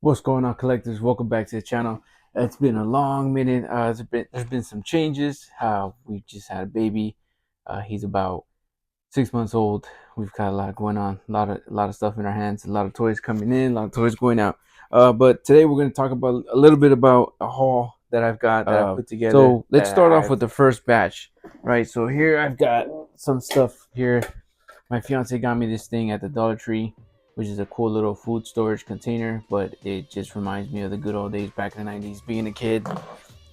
What's going on, collectors? Welcome back to the channel. It's been a long minute. There's been some changes. We just had a baby. He's about 6 months old. We've got a lot going on. A lot of stuff in our hands. A lot of toys coming in. A lot of toys going out. But today we're going to talk about a little bit about a haul that I've got that I put together. So let's start off with the first batch, right? So here I've got some stuff here. My fiance got me this thing at the Dollar Tree, which is a cool little food storage container, but it just reminds me of the good old days back in the 90s being a kid.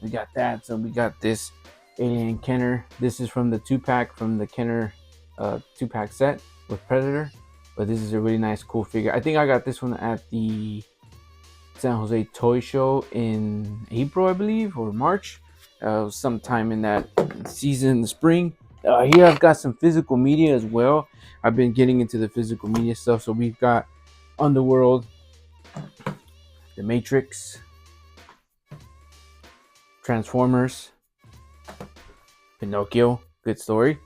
We got that. So we got this alien Kenner. This is from the 2-pack from the Kenner 2-pack set with Predator, but this is a really nice cool figure. I think I got this one at the San Jose Toy Show in April, I believe, or March, sometime in that season in the spring. Here I've got some physical media as well. I've been getting into the physical media stuff. So we've got Underworld, The Matrix, Transformers, Pinocchio, good story.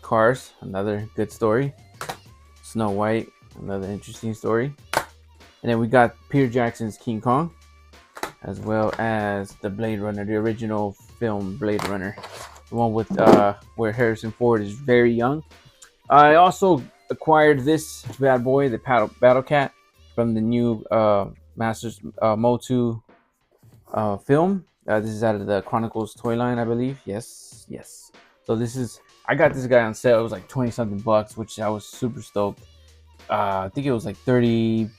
Cars, another good story. Snow White, another interesting story. And then we got Peter Jackson's King Kong, as well as the Blade Runner, the original film Blade Runner, the one with where Harrison Ford is very young. I also acquired this bad boy, the Battle Cat, from the new Masters Motu film. This is out of the Chronicles toy line, I believe. Yes. So I got this guy on sale. It was like 20 something bucks, which I was super stoked. I think it was like it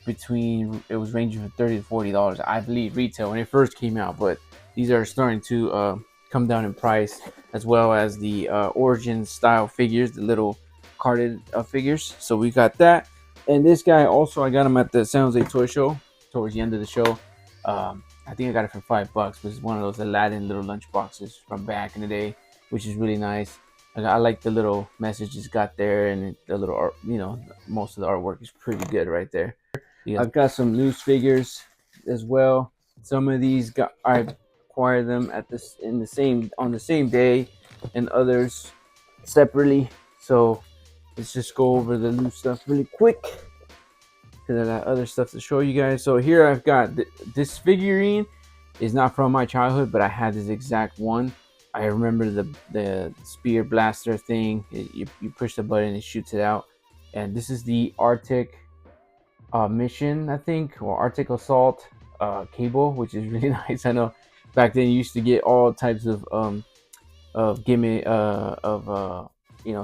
was ranging from $30 to $40, I believe, retail when it first came out. But these are starting to come down in price, as well as the origin style figures, the little carded figures. So we got that. And this guy also, I got him at the San Jose Toy Show towards the end of the show. I think I got it for $5. This is one of those Aladdin little lunch boxes from back in the day, which is really nice. I like the little messages got there, and the little art, most of the artwork is pretty good right there. I've got some loose figures as well. Some of these I acquired them on the same day, and others separately. So let's just go over the loose stuff really quick, because I got other stuff to show you guys. So here I've got this figurine is not from my childhood, but I had this exact one. I remember the spear blaster thing. You push the button, it shoots it out. And this is the Arctic mission, I think, or Arctic Assault cable, which is really nice. I know back then you used to get all types of gimmick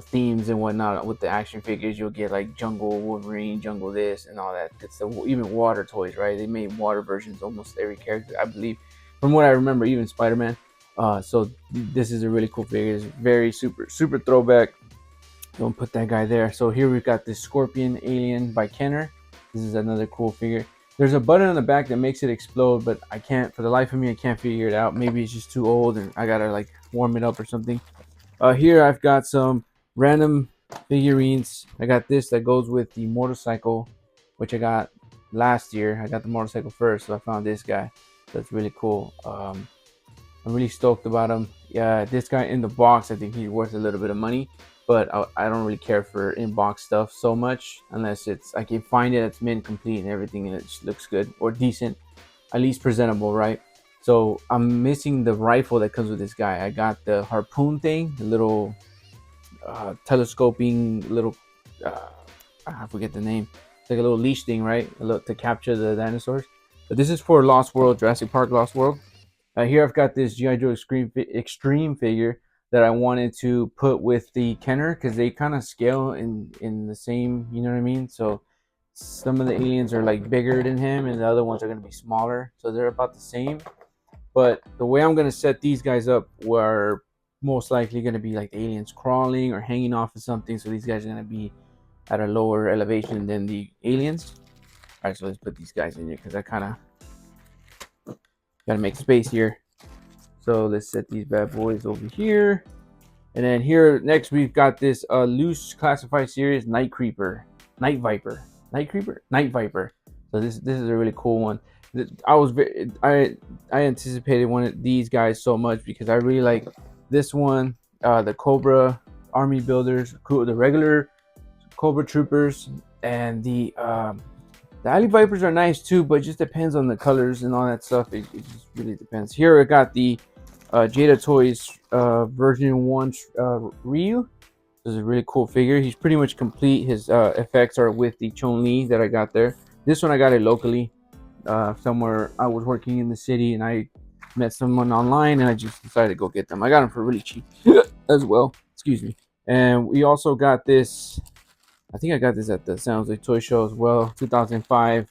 themes and whatnot with the action figures. You'll get like Jungle Wolverine, Jungle this, and all that. It's even water toys, right? They made water versions almost every character, I believe, from what I remember, even Spider-Man. So this is a really cool figure. It's very super throwback. Don't put that guy there. So here we've got this Scorpion Alien by Kenner. This is another cool figure. There's a button on the back that makes it explode, but I can't, for the life of me, I can't figure it out. Maybe it's just too old and I gotta like warm it up or something. Here I've got some random figurines. I got this that goes with the motorcycle, which I got last year. I got the motorcycle first, so I found this guy. That's really cool. I'm really stoked about him. Yeah, this guy in the box, I think he's worth a little bit of money, but I don't really care for in-box stuff so much unless I can find it that's mint complete and everything, and it looks good or decent, at least presentable, right? So I'm missing the rifle that comes with this guy. I got the harpoon thing, the little telescoping little, I forget the name. It's like a little leash thing, right? To capture the dinosaurs. But this is for Lost World, Jurassic Park Lost World. Here I've got this G.I. Joe Extreme figure that I wanted to put with the Kenner, because they kind of scale in the same, you know what I mean? So some of the aliens are like bigger than him, and the other ones are going to be smaller. So they're about the same. But the way I'm going to set these guys up were most likely going to be like aliens crawling or hanging off of something. So these guys are going to be at a lower elevation than the aliens. All right, so let's put these guys in here, because I kind of got to make space here. So let's set these bad boys over here. And then here next we've got this loose classified series Night Viper. So this is a really cool one. I anticipated one of these guys so much, because I really like this one, the Cobra Army Builders, the regular Cobra Troopers, and the The Alley Vipers are nice too, but it just depends on the colors and all that stuff. It just really depends. Here I got the Jada Toys version 1 Ryu. This is a really cool figure. He's pretty much complete. His effects are with the Chun-Li that I got there. This one I got it locally. Somewhere I was working in the city and I met someone online and I just decided to go get them. I got them for really cheap as well. Excuse me. And we also got this. I think I got this at the Sounds Like Toy Show as well. 2005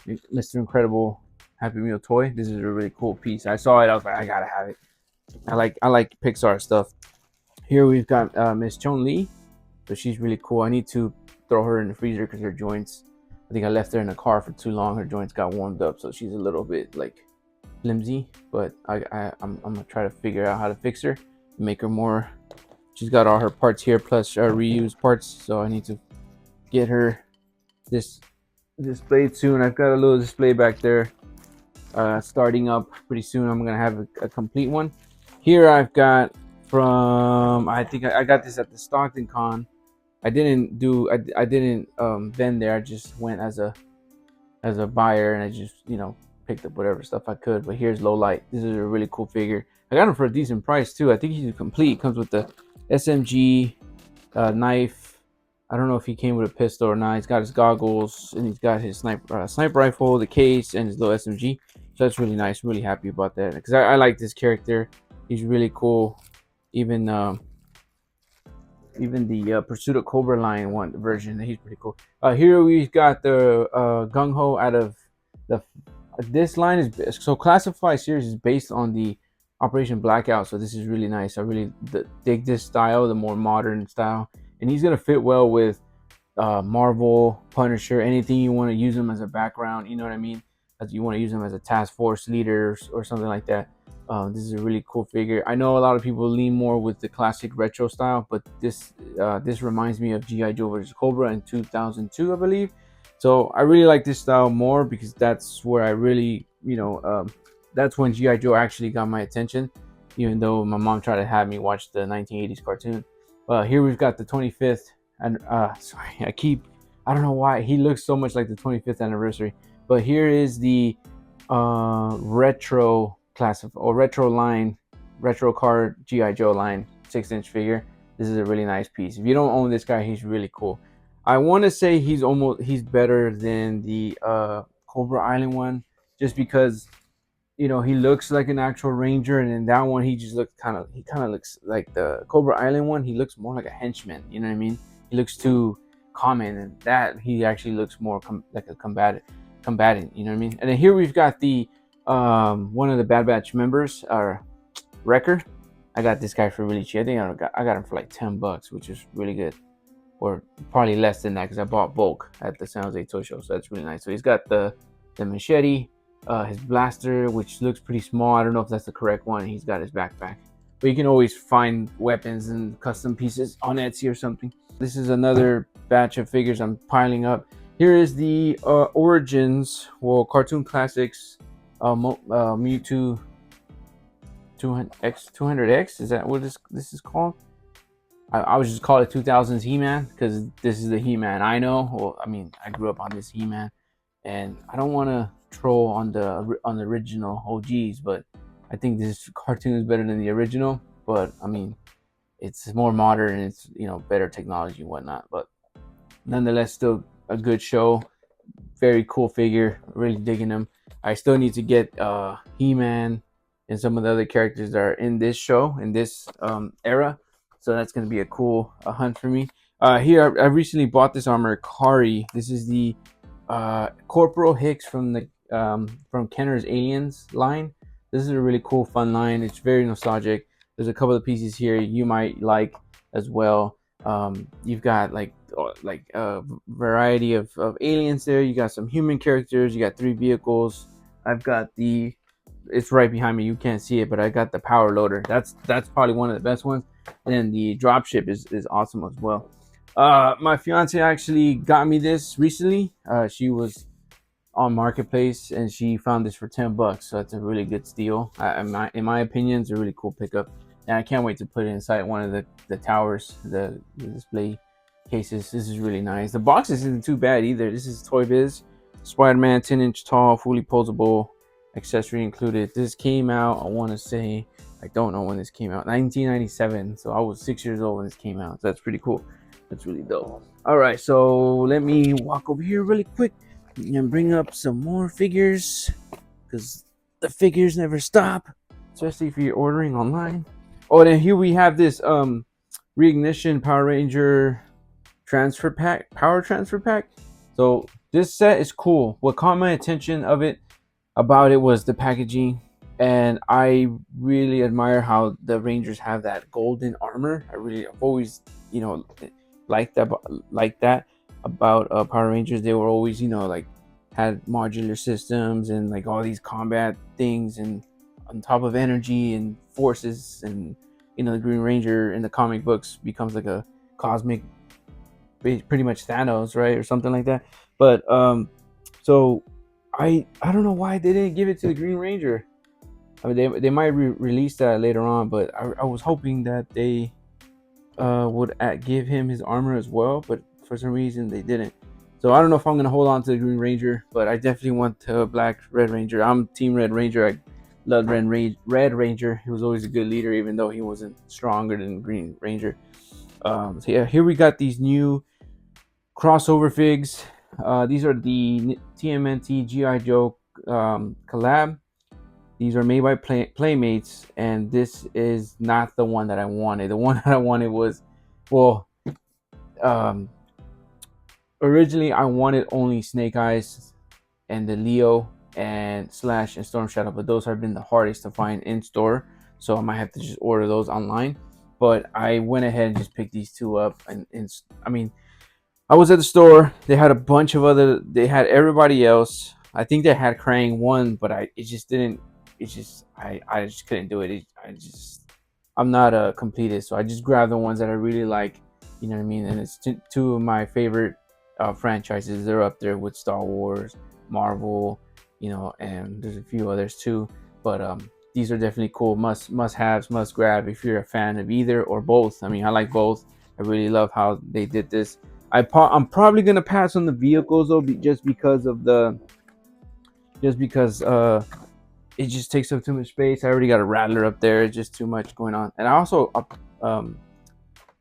Mr. Incredible Happy Meal toy. This is a really cool piece. I saw it. I was like, I gotta have it. I like Pixar stuff. Here we've got Miss Chun-Li. So she's really cool. I need to throw her in the freezer because her joints, I think I left her in the car for too long. Her joints got warmed up, so she's a little bit like flimsy. But I'm gonna try to figure out how to fix her, make her more. She's got all her parts here plus reused parts, so I need to get her this displayed soon. I've got a little display back there starting up pretty soon. I'm gonna have a complete one. Here I've got from, I think I got this at the Stockton Con. I didn't vend there. I just went as a buyer and I just picked up whatever stuff I could. But here's Low Light. This is a really cool figure. I got him for a decent price too. I think he's complete. Comes with the SMG knife. I don't know if he came with a pistol or not. He's got his goggles and he's got his sniper rifle, the case, and his little SMG. So that's really nice. Really happy about that because I like this character. He's really cool. Even the Pursuit of Cobra line version, he's pretty cool. Here we've got the Gung Ho out of this line is so Classified series is based on the Operation Blackout. So this is really nice. I really dig this style, the more modern style, and he's gonna fit well with Marvel, Punisher, anything you want to use him as a background. You know what I mean? As you want to use him as a task force leader or something like that. This is a really cool figure. I know a lot of people lean more with the classic retro style, but this reminds me of G.I. Joe vs. Cobra in 2002, I believe. So I really like this style more because that's where I really, that's when G.I. Joe actually got my attention, even though my mom tried to have me watch the 1980s cartoon. Here we've got the 25th, and sorry, I don't know why he looks so much like the 25th anniversary, but here is the retro card G.I. Joe line 6-inch figure. This is a really nice piece. If you don't own this guy, he's really cool. I want to say he's better than the Cobra Island one, just because he looks like an actual ranger, and in that one he just looks kind of looks like the Cobra Island one. He looks more like a henchman. You know what I mean? He looks too common, and that he actually looks more like a combatant. You know what I mean? And then here we've got the one of the Bad Batch members, Wrecker. I got this guy for really cheap. I think I got him for like $10, which is really good, or probably less than that because I bought bulk at the San Jose Toy Show, so that's really nice. So he's got the machete, his blaster, which looks pretty small. I don't know if that's the correct one. He's got his backpack, but you can always find weapons and custom pieces on Etsy or something. This is another batch of figures I'm piling up. Here is the Origins, Cartoon Classics, Mewtwo 200X. Is that what this is called? I would just call it 2000s He-Man because this is the He-Man I know. Well, I mean, I grew up on this He-Man, and I don't want to troll on the original OGs, but I think this cartoon is better than the original. But I mean, it's more modern and it's better technology and whatnot. But nonetheless, still a good show. Very cool figure. Really digging him. I still need to get He-Man and some of the other characters that are in this show, in this era. So that's going to be a cool hunt for me. Here, I recently bought this armor, Kari. This is the Corporal Hicks from the from Kenner's Aliens line. This is a really cool, fun line. It's very nostalgic. There's a couple of pieces here you might like as well. You've got like a variety of aliens there. You got some human characters. You got 3 vehicles. I've got it's right behind me. You can't see it, but I got the power loader. That's probably one of the best ones. And then the dropship is awesome as well. My fiance actually got me this recently. She was on Marketplace and she found this for $10, so that's a really good steal. In my opinion, it's a really cool pickup, and I can't wait to put it inside one of the towers, the display cases. This is really nice. The box isn't too bad either. This is Toy Biz. Spider-Man 10-inch tall, fully posable, accessory included. This came out, I want to say, I don't know when this came out, 1997. So I was 6 years old when this came out. So that's pretty cool. That's really dope. All right, so let me walk over here really quick and bring up some more figures, because the figures never stop, especially if you're ordering online. Oh, then here we have this Reignition Power Ranger power transfer pack. So this set is cool. What caught my attention about it was the packaging, and I really admire how the Rangers have that golden armor. I've always, liked that about Power Rangers. They were always, like, had modular systems and like all these combat things, and on top of energy and forces, and the Green Ranger in the comic books becomes like a cosmic, pretty much Thanos, right, or something like that. But so I don't know why they didn't give it to the Green Ranger. I mean, they might release that later on, but I was hoping that they would give him his armor as well, but for some reason they didn't. So I don't know if I'm gonna hold on to the Green Ranger, but I definitely want the Red Ranger. I'm Team Red Ranger. I love Red Ranger. He was always a good leader, even though he wasn't stronger than Green Ranger. So yeah, here we got these new crossover figs. These are the TMNT GI Joe collab. These are made by Playmates, and this is not the one that I wanted. The one that I wanted was, well, um, originally I wanted only Snake Eyes and the Leo and Slash and Storm Shadow, but those have been the hardest to find in store, so I might have to just order those online. But I went ahead and just picked these two up, and I mean, I was at the store. They had a bunch of other. They had everybody else. I think they had Krang one, but it just didn't. It's just I just couldn't do it. I'm not a completist, so I just grabbed the ones that I really like. You know what I mean? And it's two of my favorite franchises. They're up there with Star Wars, Marvel, and there's a few others too. But these are definitely cool. Must haves, must grab if you're a fan of either or both. I mean, I like both. I really love how they did this. I'm probably gonna pass on the vehicles though, just because it just takes up too much space. I already got a Rattler up there. It's just too much going on. And I also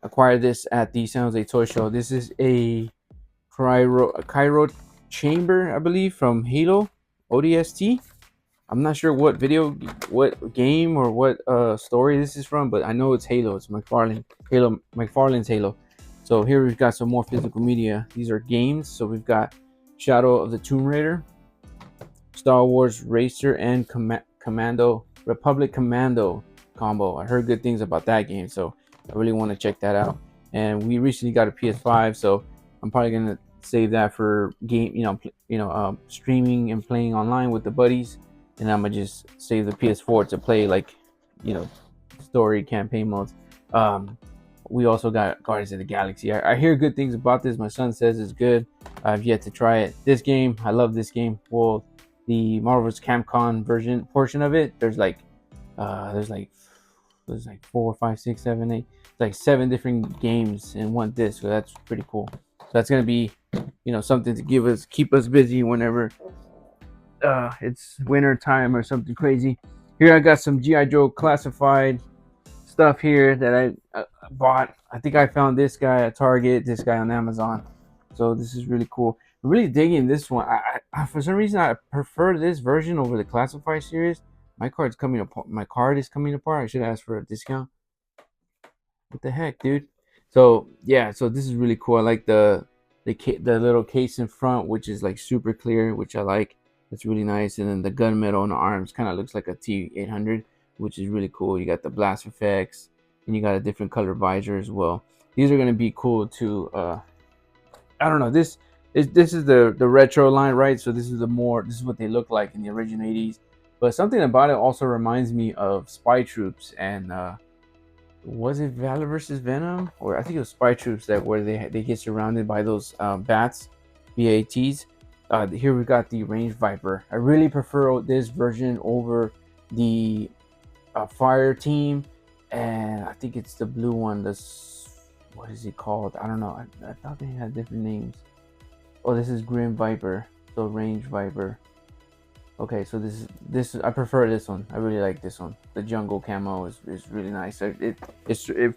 acquired this at the San Jose Toy Show. This is a Cairo chamber, I believe, from Halo ODST. I'm not sure what game, or what story this is from, but I know it's Halo. It's McFarlane's Halo. So here we've got some more physical media. These are games. So we've got Shadow of the Tomb Raider, Star Wars Racer, and Republic Commando combo. I heard good things about that game, so I really want to check that out. And we recently got a PS5, so I'm probably gonna save that for streaming and playing online with the buddies. And I'm gonna just save the PS4 to play, like, story campaign modes. We also got Guardians of the Galaxy. I hear good things about this. My son says it's good. I've yet to try it. This game, I love this game. Well, the Marvel's Capcom portion of it, there's like 4, 5, 6, 7, 8, like 7 different games in one disc. So that's pretty cool. So that's gonna be, something to keep us busy whenever it's winter time or something crazy. Here I got some GI Joe classified stuff here that I bought. I think I found this guy at Target, this guy on Amazon. So this is really cool. I'm really digging this one. I for some reason I prefer this version over the classified series. My card is coming apart. I should ask for a discount. What the heck, dude? So yeah, so this is really cool. I like the little case in front, which is like super clear, which I like. It's really nice. And then the gunmetal on the arms kind of looks like a T800, which is really cool. You got the blast effects, and you got a different color visor as well. These are gonna be cool to I don't know. This is the retro line, right? So this is what they look like in the original 80s. But something about it also reminds me of Spy Troops, and was it Valor versus Venom, or I think it was Spy Troops, where they get surrounded by those bats, BATs. Here we got the Range Viper. I really prefer this version over the Fire Team, and I think it's the blue one. What is it called? I don't know. I thought they had different names. Oh, this is Grim Viper. So range viper. Okay, so this I prefer this one. I really like this one. The jungle camo is really nice. It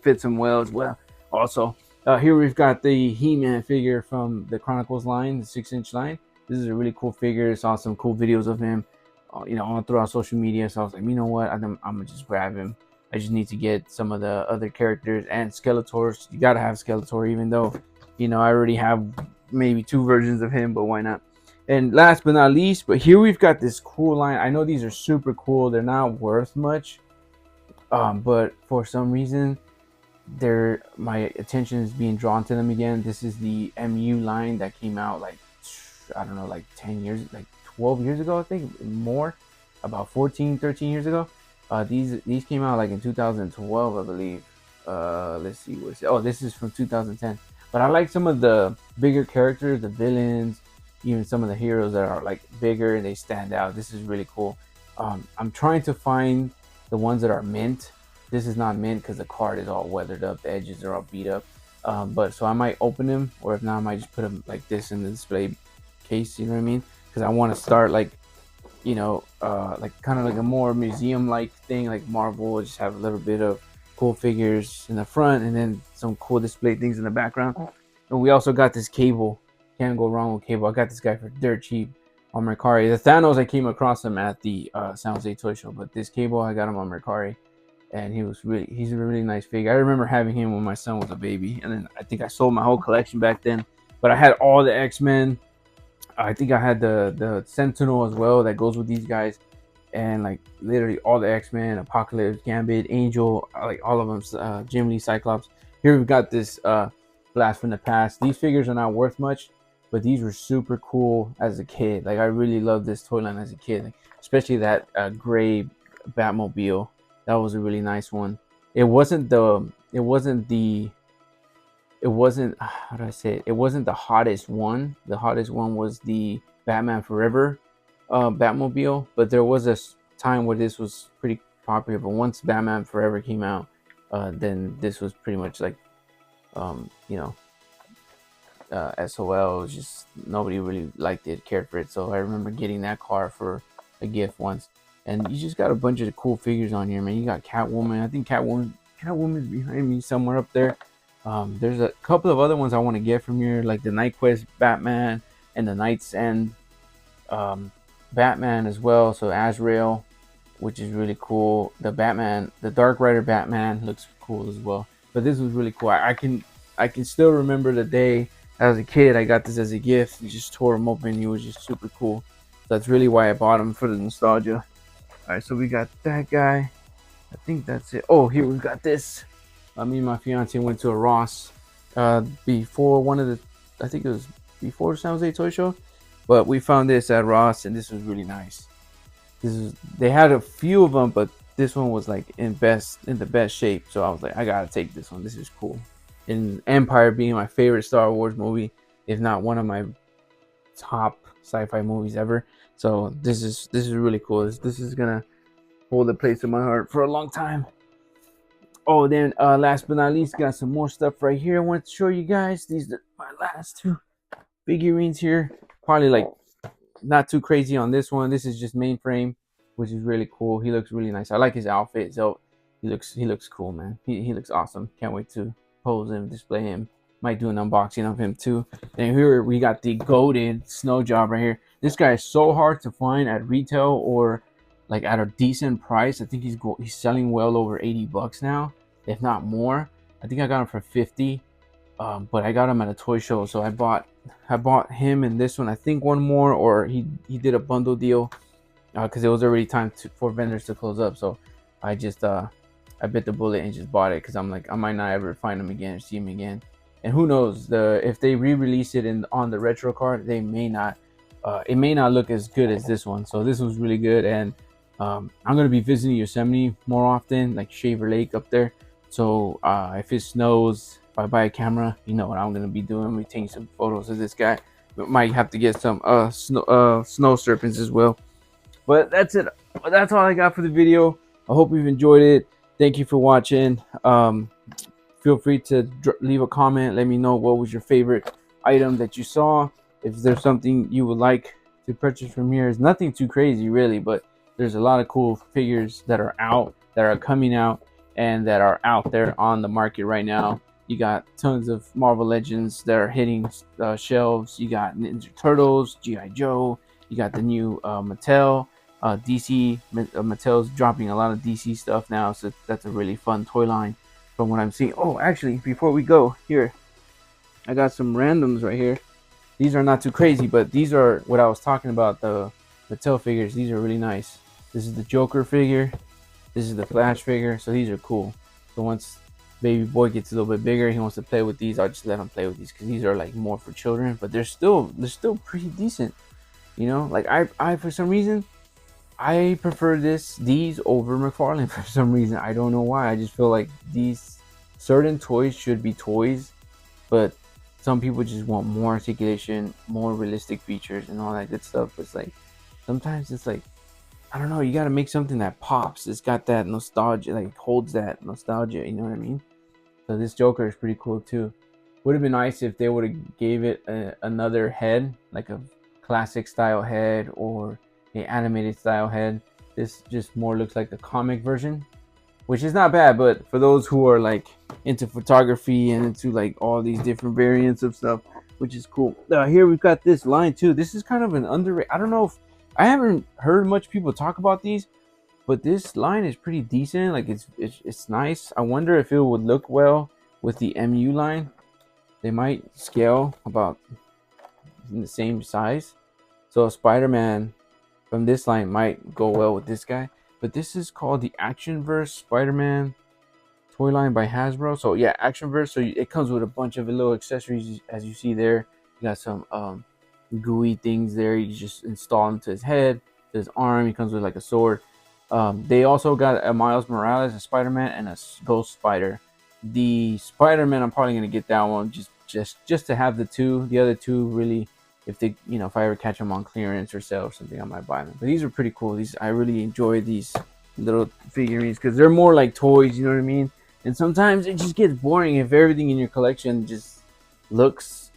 fits him well as well. Also, here we've got the He-Man figure from the Chronicles line, the 6-inch line. This is a really cool figure. I saw some cool videos of him, you know, all throughout social media. So I was like, you know what, I'm gonna just grab him. I just need to get some of the other characters and Skeletors. You gotta have Skeletor, even though, you know, I already have maybe 2 versions of him, but why not? And last but not least, but here we've got this cool line. I know these are super cool. They're not worth much, but for some reason, my attention is being drawn to them again. This is the MU line that came out like, I don't know, like 10 years, like 12 years ago, I think, more, about 14, 13 years ago. These came out like in 2012, I believe. Let's see what's it. Oh, this is from 2010. But I like some of the bigger characters, the villains, even some of the heroes that are like bigger and they stand out. This is really cool. I'm trying to find the ones that are mint. This is not mint because the card is all weathered up, the edges are all beat up. But so I might open them, or if not, I might just put them like this in the display case. You know what I mean? Because I want to start like, you know, like kind of like a more museum-like thing, like Marvel. Just have a little bit of cool figures in the front, and then some cool display things in the background. And we also got this Cable. Can't go wrong with Cable. I got this guy for dirt cheap on Mercari. The Thanos, I came across him at the San Jose Toy Show, but this Cable, I got him on Mercari, and he's a really nice figure. I remember having him when my son was a baby, and then I think I sold my whole collection back then. But I had all the X-Men. I think I had the Sentinel as well that goes with these guys, and like literally all the X-Men, Apocalypse, Gambit, Angel, like all of them, Jim Lee, Cyclops. Here we've got this Blast from the Past. These figures are not worth much, but these were super cool as a kid. Like I really loved this toy line as a kid, like, especially that gray Batmobile. That was a really nice one. It wasn't how do I say it? It wasn't the hottest one. The hottest one was the Batman Forever Batmobile, but there was a time where this was pretty popular. But once Batman Forever came out, then this was pretty much like, you know, SOL. It was just nobody really liked it, cared for it. So I remember getting that car for a gift once. And you just got a bunch of cool figures on here, man. You got Catwoman. I think Catwoman's behind me somewhere up there. There's a couple of other ones I want to get from here, like the Night Quest Batman and the Night's End Batman as well. So Azrael, which is really cool. The Batman, the Dark Rider Batman looks cool as well. But this was really cool. I can still remember the day as a kid I got this as a gift. You just tore him open. He was just super cool. So that's really why I bought him, for the nostalgia. All right, so we got that guy. I think that's it. Oh, here we've got this. Me and my fiance went to a Ross before one of the, I think it was before San Jose Toy Show, but we found this at Ross, and this was really nice. They had a few of them, but this one was like in the best shape. So I was like, I gotta take this one. This is cool. And Empire being my favorite Star Wars movie, if not one of my top sci-fi movies ever. So this is really cool. This is gonna hold a place in my heart for a long time. Oh, then last but not least, got some more stuff right here I want to show you guys. These are my last 2 figurines here. Probably like not too crazy on this one. This is just mainframe, which is really cool. He looks really nice. I like his outfit, so he looks cool, man. He looks awesome. Can't wait to pose him, display him. Might do an unboxing of him too. And here we got the golden snow job right here. This guy is so hard to find at retail or like at a decent price. I think he's selling well over $80 now, if not more. I think I got him for 50, but I got him at a toy show, so I bought him and this one. I think one more, or he did a bundle deal because it was already time for vendors to close up. So I just I bit the bullet and just bought it because I'm like, I might not ever find him again or see him again. And who knows, if they re-release it on the retro card, they may not. It may not look as good as this one. So this was really good, and I'm gonna be visiting Yosemite more often, like Shaver Lake up there. So if it snows, if I buy a camera, you know what I'm gonna be doing. We taking some photos of this guy. We might have to get some snow serpents as well. But that's it. That's all I got for the video. I hope you've enjoyed it. Thank you for watching. Feel free to leave a comment. Let me know what was your favorite item that you saw. If there's something you would like to purchase from here is nothing too crazy, really, but there's a lot of cool figures that are out, that are coming out, and that are out there on the market right now. You got tons of Marvel Legends that are hitting shelves. You got Ninja Turtles, G.I. Joe. You got the new Mattel, DC. Mattel's dropping a lot of DC stuff now, so that's a really fun toy line from what I'm seeing. Oh, actually, before we go, here, I got some randoms right here. These are not too crazy, but these are what I was talking about, the Mattel figures. These are really nice. This is the Joker figure. This is the Flash figure. So these are cool. So once baby boy gets a little bit bigger, he wants to play with these, I'll just let him play with these because these are like more for children, but they're still pretty decent. You know, like I for some reason I prefer these over McFarlane for some reason. I don't know why. I just feel like these certain toys should be toys, but some people just want more articulation, more realistic features, and all that good stuff. But it's like sometimes it's like, I don't know. You got to make something that pops. It's got that nostalgia, like holds that nostalgia. You know what I mean? So this Joker is pretty cool too. Would have been nice if they would have gave it another head, like a classic style head or a animated style head. This just more looks like the comic version, which is not bad, but for those who are like into photography and into like all these different variants of stuff, which is cool. Here we've got this line too. This is kind of an underrated. I don't know if I haven't heard much people talk about these, but this line is pretty decent. Like it's nice. I wonder if it would look well with the MU line. They might scale about in the same size. So Spider-Man from this line might go well with this guy. But this is called the Actionverse Spider-Man toy line by Hasbro. So yeah, Actionverse. So it comes with a bunch of little accessories, as you see there. You got some gooey things there. You just install into his head, his arm. He comes with like a sword. They also got a Miles Morales, a Spider-Man, and a Ghost Spider. The Spider-Man, I'm probably gonna get that one just to have the two. The other two, really, if they, if I ever catch them on clearance or sale or something, I might buy them. But these are pretty cool. These, I really enjoy these little figurines because they're more like toys. You know what I mean? And sometimes it just gets boring if everything in your collection just looks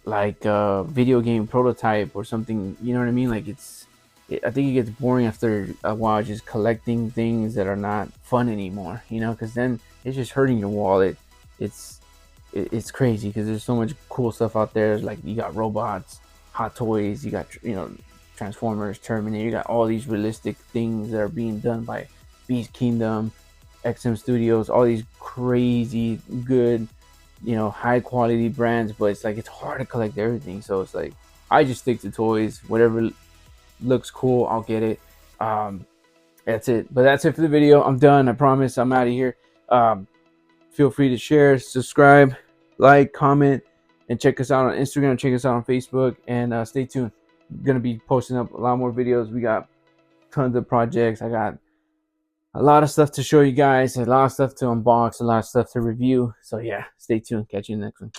like a video game prototype or something. You know what I mean? Like I think it gets boring after a while just collecting things that are not fun anymore. Because then it's just hurting your wallet. It's crazy because there's so much cool stuff out there. Like you got robots, Hot Toys, you got Transformers, Terminator. You got all these realistic things that are being done by Beast Kingdom, XM Studios, all these crazy good, high quality brands. But it's like it's hard to collect everything. So it's like I just stick to toys. Whatever looks cool, I'll get it. That's it. But that's it for the video. I'm done. I promise. I'm out of here. Feel free to share, subscribe, like, comment, and check us out on Instagram. Check us out on Facebook, and stay tuned. I'm gonna be posting up a lot more videos. We got tons of projects. I got a lot of stuff to show you guys, a lot of stuff to unbox, a lot of stuff to review. So yeah, stay tuned. Catch you in the next one.